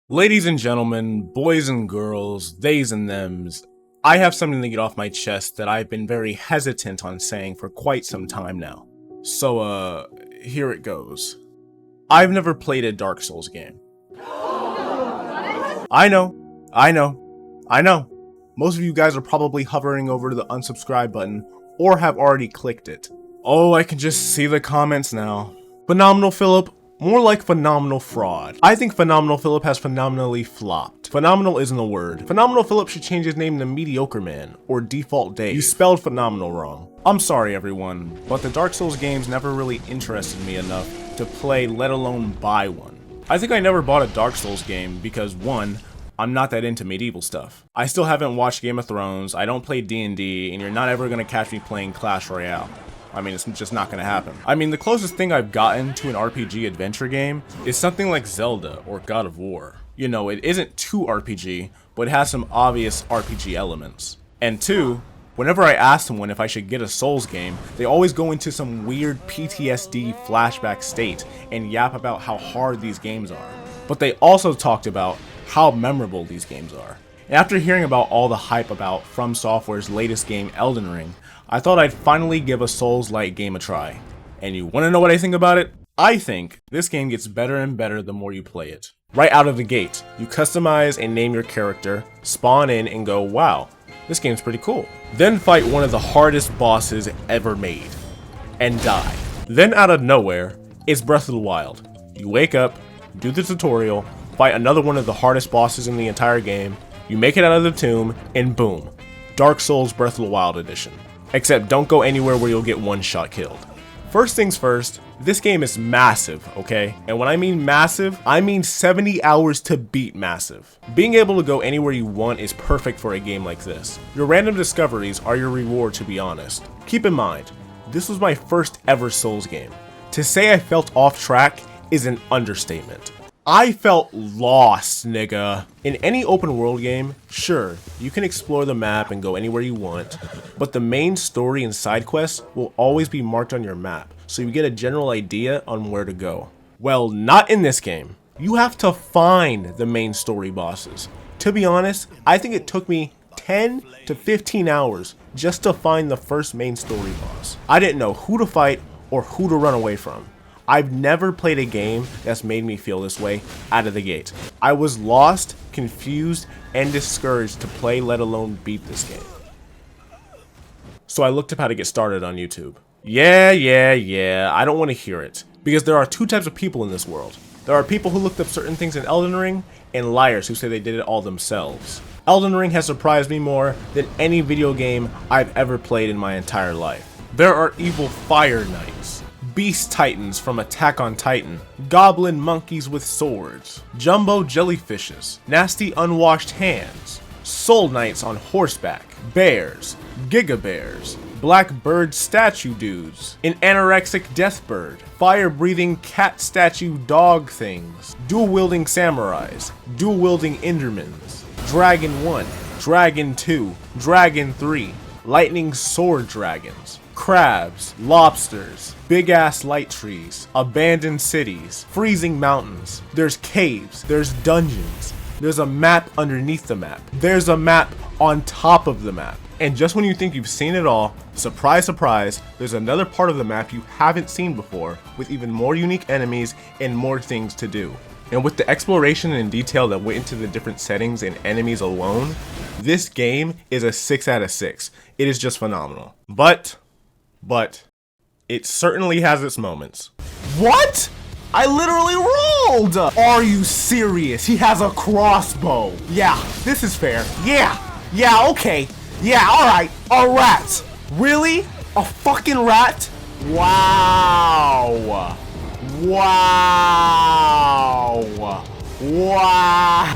Ladies and gentlemen, boys and girls, theys and thems, I have something to get off my chest that I've been very hesitant on saying for quite some time now. So, here it goes. I've never played a Dark Souls game. I know. Most of you guys are probably hovering over the unsubscribe button or have already clicked it. Oh, I can just see the comments now. Phenomenal Philip. More like phenomenal fraud. I think Phenomenal Philip has phenomenally flopped. Phenomenal isn't a word. Phenomenal Philip should change his name to Mediocre Man or Default Dave. You spelled phenomenal wrong. I'm sorry everyone, but the Dark Souls games never really interested me enough to play, let alone buy one. I think I never bought a Dark Souls game because 1, I'm not that into medieval stuff. I still haven't watched Game of Thrones, I don't play D&D, and you're not ever gonna catch me playing Clash Royale. I mean, it's just not gonna happen. I mean, the closest thing I've gotten to an RPG adventure game is something like Zelda or God of War. You know, it isn't too RPG, but it has some obvious RPG elements. And 2, whenever I ask someone if I should get a Souls game, they always go into some weird PTSD flashback state and yap about how hard these games are. But they also talked about how memorable these games are. And after hearing about all the hype about From Software's latest game, Elden Ring, I thought I'd finally give a Souls-like game a try. And you wanna know what I think about it? I think this game gets better and better the more you play it. Right out of the gate, you customize and name your character, spawn in and go, wow, this game's pretty cool. Then fight one of the hardest bosses ever made, and die. Then out of nowhere, it's Breath of the Wild. You wake up, do the tutorial, fight another one of the hardest bosses in the entire game, you make it out of the tomb, and boom, Dark Souls Breath of the Wild edition. Except don't go anywhere where you'll get one shot killed. First things first, this game is massive, okay? And when I mean massive, I mean 70 hours to beat massive. Being able to go anywhere you want is perfect for a game like this. Your random discoveries are your reward, to be honest. Keep in mind, this was my first ever Souls game. To say I felt off track is an understatement. I felt lost, nigga. In any open world game, sure, you can explore the map and go anywhere you want, but the main story and side quests will always be marked on your map, so you get a general idea on where to go. Well, not in this game. You have to find the main story bosses. To be honest, I think it took me 10 to 15 hours just to find the first main story boss. I didn't know who to fight or who to run away from. I've never played a game that's made me feel this way out of the gate. I was lost, confused, and discouraged to play, let alone beat this game. So I looked up how to get started on YouTube. Yeah, I don't want to hear it. Because there are 2 types of people in this world. There are people who looked up certain things in Elden Ring, and liars who say they did it all themselves. Elden Ring has surprised me more than any video game I've ever played in my entire life. There are evil fire knights, beast titans from Attack on Titan, goblin monkeys with swords, jumbo jellyfishes, nasty unwashed hands, soul knights on horseback, bears, giga bears, black bird statue dudes, an anorexic death bird, fire breathing cat statue dog things, dual wielding samurais, dual wielding endermans, dragon 1, dragon 2, dragon 3, lightning sword dragons, crabs, lobsters, big-ass light trees, abandoned cities, freezing mountains, there's caves, there's dungeons, there's a map underneath the map, there's a map on top of the map. And just when you think you've seen it all, surprise, surprise, there's another part of the map you haven't seen before, with even more unique enemies and more things to do. And with the exploration and detail that went into the different settings and enemies alone, this game is a 6 out of 6. It is just phenomenal. But it certainly has its moments. What? I literally rolled! Are you serious? He has a crossbow. Yeah, this is fair. Yeah, okay. Yeah, alright. A rat. Really? A fucking rat? Wow.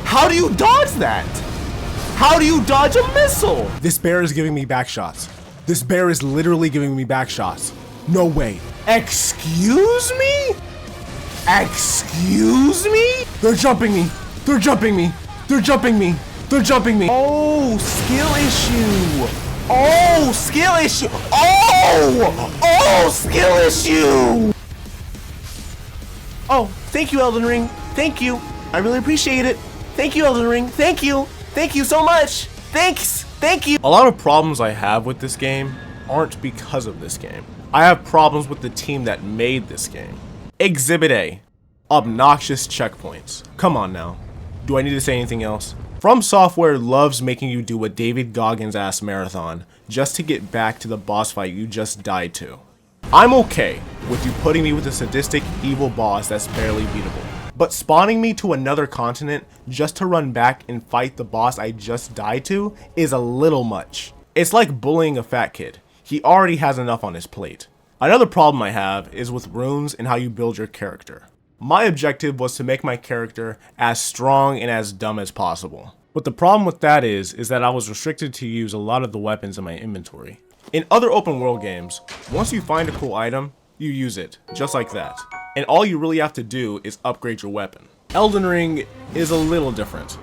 How do you dodge that? How do you dodge a missile? This bear is giving me back shots. This bear is literally giving me back shots. No way. Excuse me? Excuse me? They're jumping me. They're jumping me. They're jumping me. They're jumping me. Oh, skill issue. Oh, skill issue. Oh, skill issue. Oh, thank you, Elden Ring. Thank you. I really appreciate it. Thank you, Elden Ring. Thank you. Thank you so much. Thanks. Thank you. A lot of problems I have with this game aren't because of this game. I have problems with the team that made this game. Exhibit A. Obnoxious checkpoints. Come on now. Do I need to say anything else? From Software loves making you do a David Goggins ass marathon just to get back to the boss fight you just died to. I'm okay with you putting me with a sadistic evil boss that's barely beatable, but spawning me to another continent just to run back and fight the boss I just died to is a little much. It's like bullying a fat kid. He already has enough on his plate. Another problem I have is with runes and how you build your character. My objective was to make my character as strong and as dumb as possible. But the problem with that is that I was restricted to use a lot of the weapons in my inventory. In other open world games, once you find a cool item, you use it, just like that. And all you really have to do is upgrade your weapon. Elden Ring is a little different.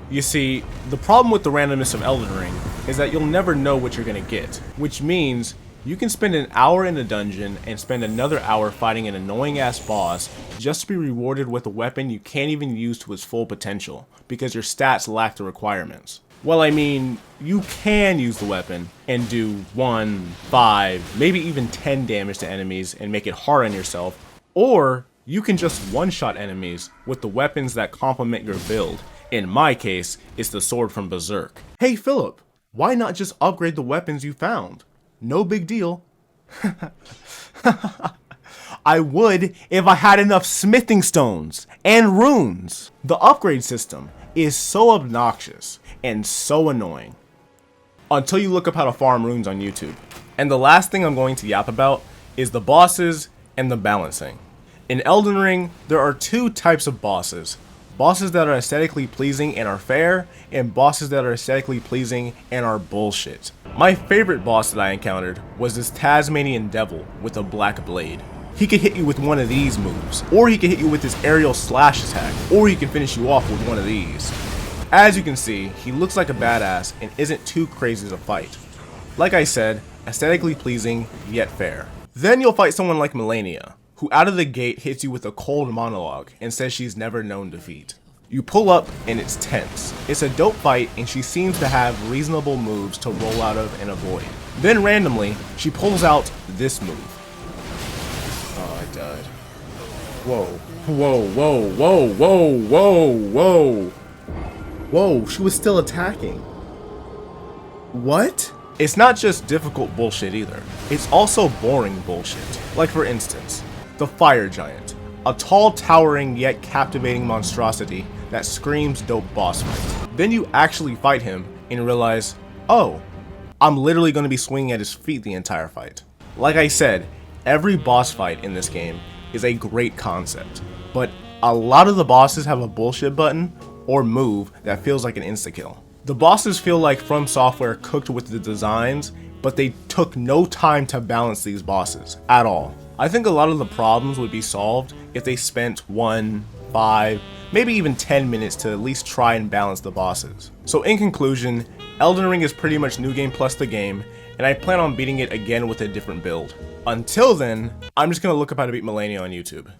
You see, the problem with the randomness of Elden Ring is that you'll never know what you're gonna get, which means you can spend an hour in a dungeon and spend another hour fighting an annoying ass boss just to be rewarded with a weapon you can't even use to its full potential because your stats lack the requirements. Well, I mean, you can use the weapon and do 1, 5, maybe even 10 damage to enemies and make it hard on yourself, or you can just one-shot enemies with the weapons that complement your build. In my case, it's the sword from Berserk. Hey Philip, why not just upgrade the weapons you found? No big deal. I would if I had enough smithing stones and runes. The upgrade system is so obnoxious and so annoying until you look up how to farm runes on YouTube. And the last thing I'm going to yap about is the bosses and the balancing. In Elden Ring, there are two types of bosses. Bosses that are aesthetically pleasing and are fair, and bosses that are aesthetically pleasing and are bullshit. My favorite boss that I encountered was this Tasmanian devil with a black blade. He could hit you with one of these moves, or he could hit you with his aerial slash attack, or he can finish you off with one of these. As you can see, he looks like a badass and isn't too crazy to fight. Like I said, aesthetically pleasing, yet fair. Then you'll fight someone like Melania, who out of the gate hits you with a cold monologue and says she's never known defeat. You pull up and it's tense. It's a dope fight and she seems to have reasonable moves to roll out of and avoid. Then randomly, she pulls out this move. Oh, I died. Whoa, whoa, whoa, whoa, whoa, whoa, whoa. Whoa, she was still attacking. What? It's not just difficult bullshit either. It's also boring bullshit. Like for instance, the Fire Giant. A tall, towering, yet captivating monstrosity that screams dope boss fight. Then you actually fight him and realize, oh, I'm literally going to be swinging at his feet the entire fight. Like I said, every boss fight in this game is a great concept, but a lot of the bosses have a bullshit button or move that feels like an insta-kill. The bosses feel like From Software cooked with the designs, but they took no time to balance these bosses at all. I think a lot of the problems would be solved if they spent 1, 5, maybe even 10 minutes to at least try and balance the bosses. So in conclusion, Elden Ring is pretty much New Game Plus the game, and I plan on beating it again with a different build. Until then, I'm just gonna look up how to beat Melania on YouTube.